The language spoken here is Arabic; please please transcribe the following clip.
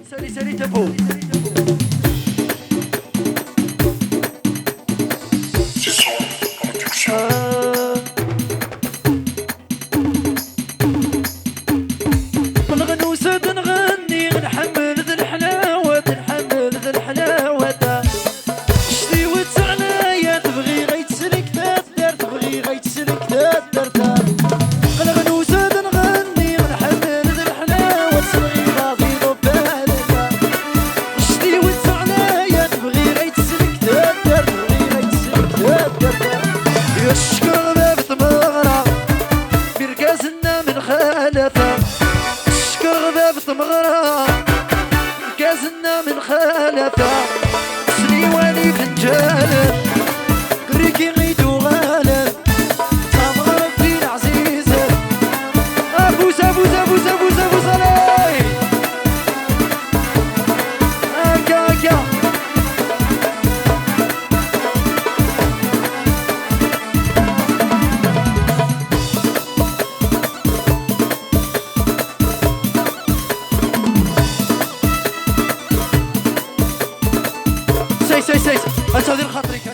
سالي تبو نغنوسة نغني نحمل ذا الحلاوة نحمل ذا الحلاوة شتي وتعنايا تبغي غيتسلك تدار تبغي غيتسلك تدار نغنوسة نغني نحمل ذا الحلاوة تبغي غادي بالك شتي وتعنايا تبغي غيتسلك تدار تبغي غيتسلك تدار يا الشكر باب تمغرى بركازنا من خالفه غباب تمغرى كازنا من خالفة سليواني فنجان قريكي غيدو غالب تمغرى الدين عزيزة أبوس أبوس أبوس أبوس أبوس علي هكا هكا سيس انت هذه الخاطري